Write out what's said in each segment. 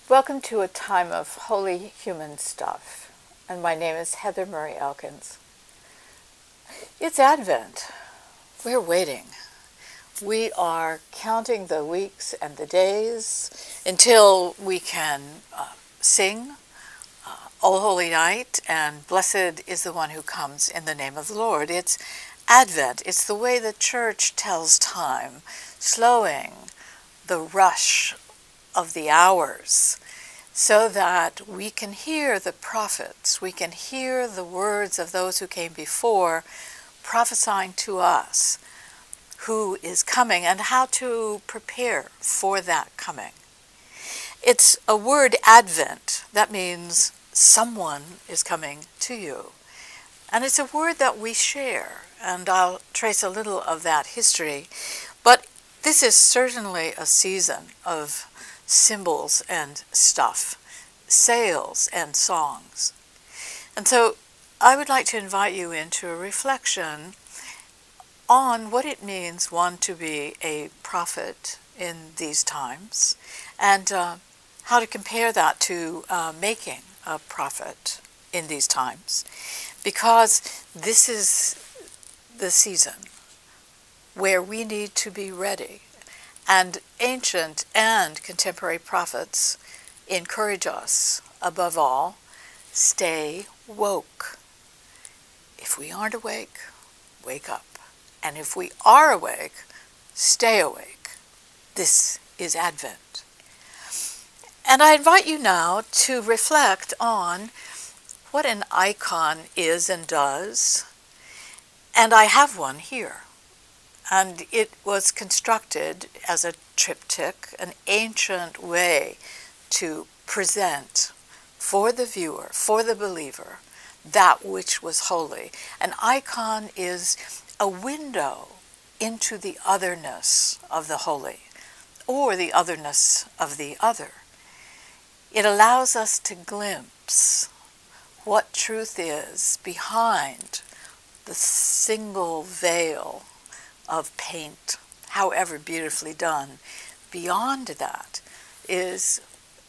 Welcome to a time of holy human stuff, and my name is Heather Murray Elkins. It's Advent. We're waiting. We are counting the weeks and the days until we can sing O Holy Night and Blessed is the one who comes in the name of the Lord. It's Advent. It's the way the church tells time, slowing the rush of the hours, so that we can hear the prophets, we can hear the words of those who came before, prophesying to us who is coming and how to prepare for that coming. It's a word, Advent, that means someone is coming to you. And it's a word that we share, and I'll trace a little of that history. But this is certainly a season of symbols and stuff, sails and songs. And so I would like to invite you into a reflection on what it means, one, to be a prophet in these times, and how to compare that to making a prophet in these times. Because this is the season where we need to be ready. And ancient and contemporary prophets encourage us, above all, stay woke. If we aren't awake, wake up. And if we are awake, stay awake. This is Advent. And I invite you now to reflect on what an icon is and does. And I have one here. And it was constructed as a triptych, an ancient way to present for the viewer, for the believer, that which was holy. An icon is a window into the otherness of the holy, or the otherness of the other. It allows us to glimpse what truth is behind the single veil of paint, however beautifully done. Beyond that is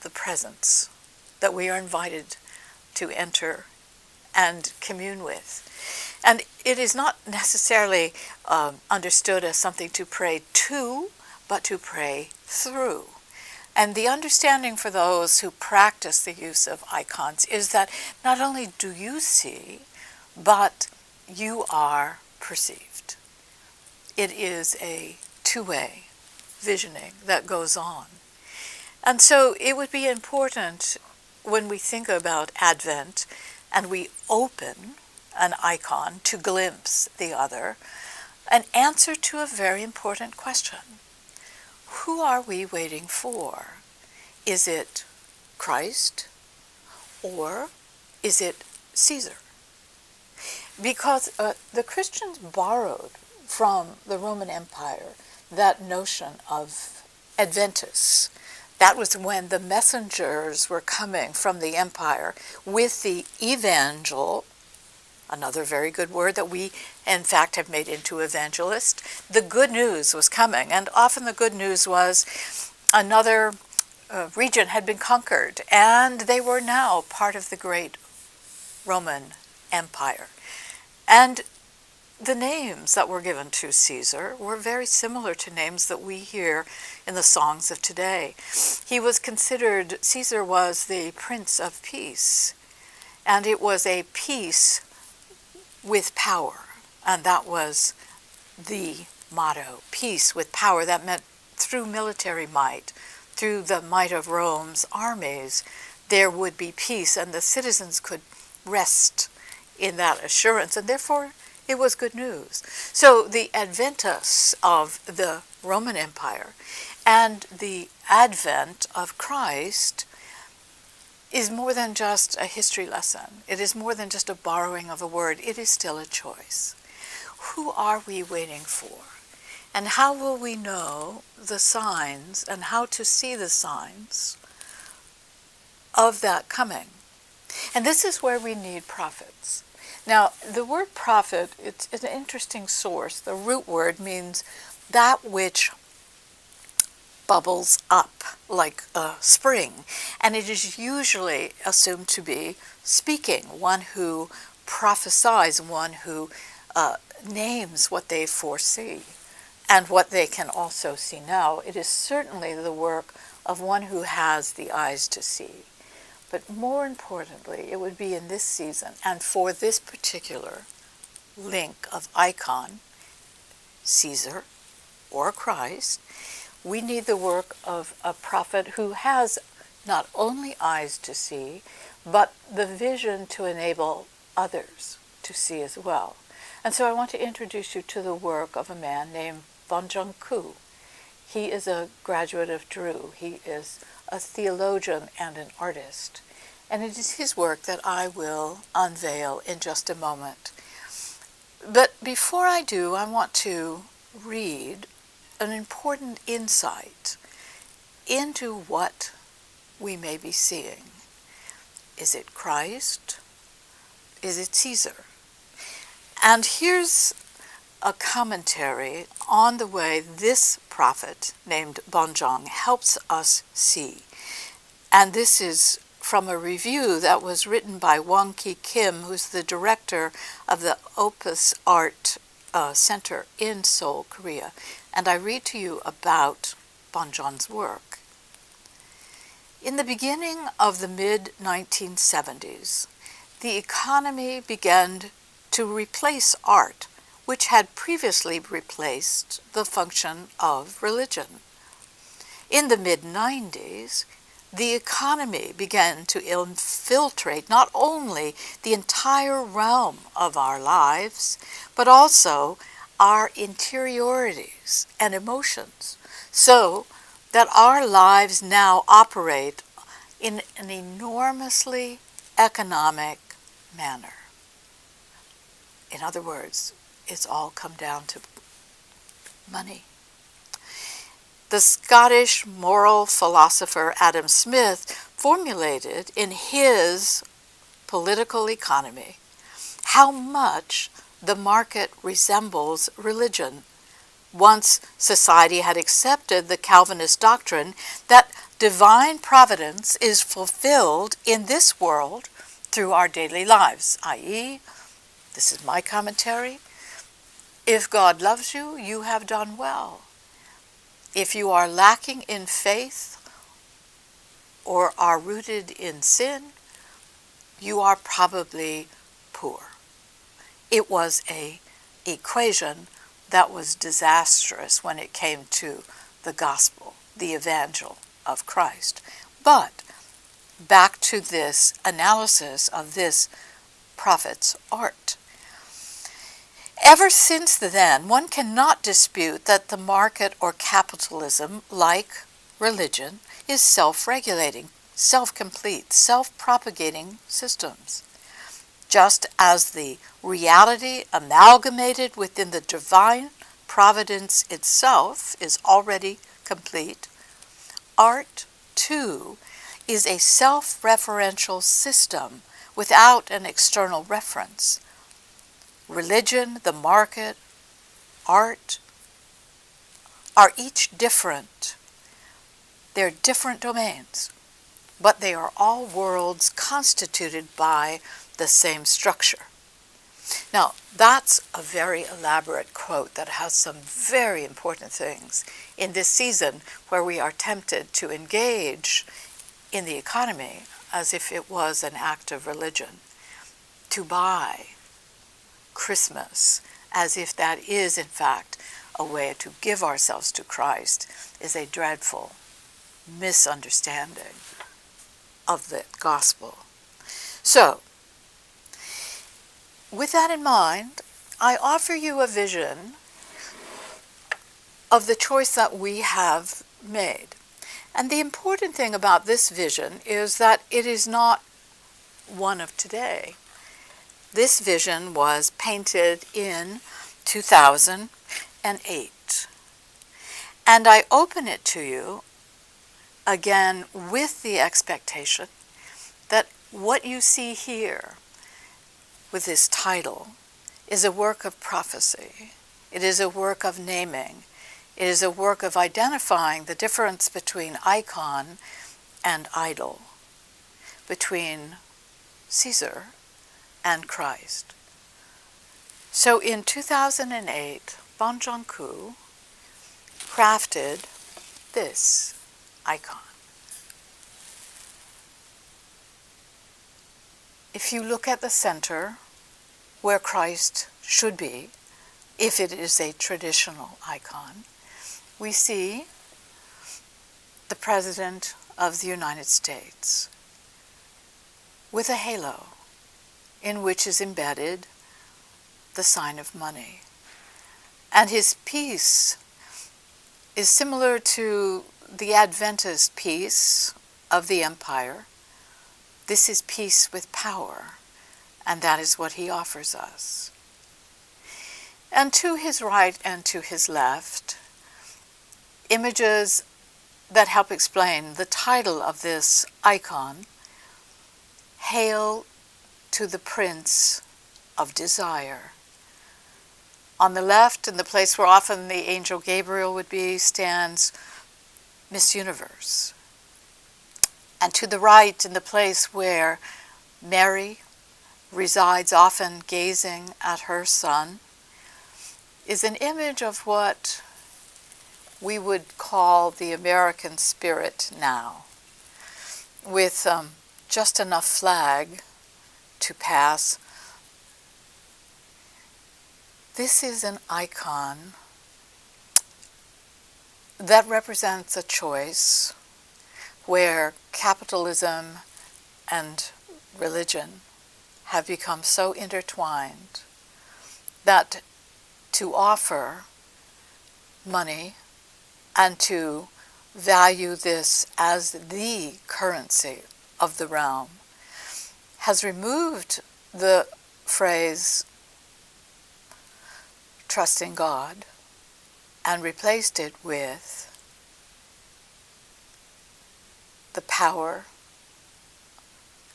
the presence that we are invited to enter and commune with. And it is not necessarily understood as something to pray to, but to pray through. And the understanding for those who practice the use of icons is that not only do you see, but you are perceived. It is a two-way visioning that goes on. And so it would be important when we think about Advent and we open an icon to glimpse the other, an answer to a very important question. Who are we waiting for? Is it Christ or is it Caesar? Because the Christians borrowed from the Roman Empire that notion of Adventus. That was when the messengers were coming from the empire with the evangel, another very good word that we in fact have made into evangelist. The good news was coming, and often the good news was another region had been conquered, and they were now part of the great Roman Empire. And the names that were given to Caesar were very similar to names that we hear in the songs of today. Caesar was the Prince of Peace, and it was a peace with power, and that was the motto, peace with power. That meant through military might, through the might of Rome's armies, there would be peace, and the citizens could rest in that assurance, and therefore it was good news. So the Adventus of the Roman Empire and the advent of Christ is more than just a history lesson. It is more than just a borrowing of a word. It is still a choice. Who are we waiting for? And how will we know the signs and how to see the signs of that coming? And this is where we need prophets. Now, the word prophet, it's an interesting source. The root word means that which bubbles up like a spring, and it is usually assumed to be speaking, one who prophesies, one who names what they foresee and what they can also see now. It is certainly the work of one who has the eyes to see. But more importantly, it would be in this season, and for this particular link of icon, Caesar or Christ, we need the work of a prophet who has not only eyes to see, but the vision to enable others to see as well. And so I want to introduce you to the work of a man named Bonjong-ku. He is a graduate of Drew. He is a theologian and an artist. And it is his work that I will unveil in just a moment. But before I do, I want to read an important insight into what we may be seeing. Is it Christ? Is it Caesar? And here's a commentary on the way this prophet named Bonjong helps us see. And this is from a review that was written by Wong Ki Kim, who's the director of the Opus Art Center in Seoul, Korea. And I read to you about Bonjong's work. In the beginning of the mid-1970s, the economy began to replace art, which had previously replaced the function of religion. In the mid-90s, the economy began to infiltrate not only the entire realm of our lives, but also our interiorities and emotions, so that our lives now operate in an enormously economic manner. In other words, it's all come down to money. The Scottish moral philosopher Adam Smith formulated in his Political Economy how much the market resembles religion, once society had accepted the Calvinist doctrine that divine providence is fulfilled in this world through our daily lives, i.e., this is my commentary, if God loves you, you have done well. If you are lacking in faith or are rooted in sin, you are probably poor. It was an equation that was disastrous when it came to the gospel, the evangel of Christ. But back to this analysis of this prophet's art. Ever since then, one cannot dispute that the market or capitalism, like religion, is self-regulating, self-complete, self-propagating systems. Just as the reality amalgamated within the divine providence itself is already complete, art, too, is a self-referential system without an external reference. Religion, the market, art are each different. They're different domains, but they are all worlds constituted by the same structure. Now, that's a very elaborate quote that has some very important things in this season where we are tempted to engage in the economy as if it was an act of religion, to buy Christmas as if that is in fact a way to give ourselves to Christ is a dreadful misunderstanding of the gospel. So, with that in mind, I offer you a vision of the choice that we have made. And the important thing about this vision is that it is not one of today. This vision was painted in 2008. And I open it to you, again, with the expectation that what you see here with this title is a work of prophecy. It is a work of naming. It is a work of identifying the difference between icon and idol, between Caesar and Christ. So in 2008, Bon Jong-ku crafted this icon. If you look at the center, where Christ should be, if it is a traditional icon, we see the President of the United States with a halo in which is embedded the sign of money. And his piece is similar to the Adventus piece of the empire. This is peace with power, and that is what he offers us. And to his right and to his left, images that help explain the title of this icon, Hail to the Prince of Desire. On the left, in the place where often the angel Gabriel would be, stands Miss Universe. And to the right, in the place where Mary resides, often gazing at her son, is an image of what we would call the American spirit now, with just enough flag to pass. This is an icon that represents a choice where capitalism and religion have become so intertwined that to offer money and to value this as the currency of the realm has removed the phrase trusting God and replaced it with the power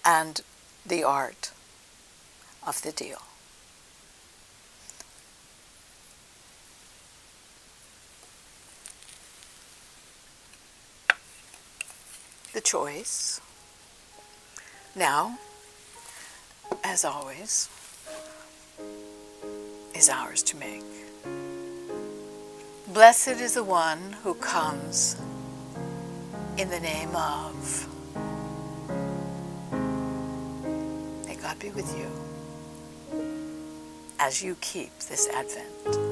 and the art of the deal. The choice now, as always, is ours to make. Blessed is the one who comes in the name of. May God be with you as you keep this Advent.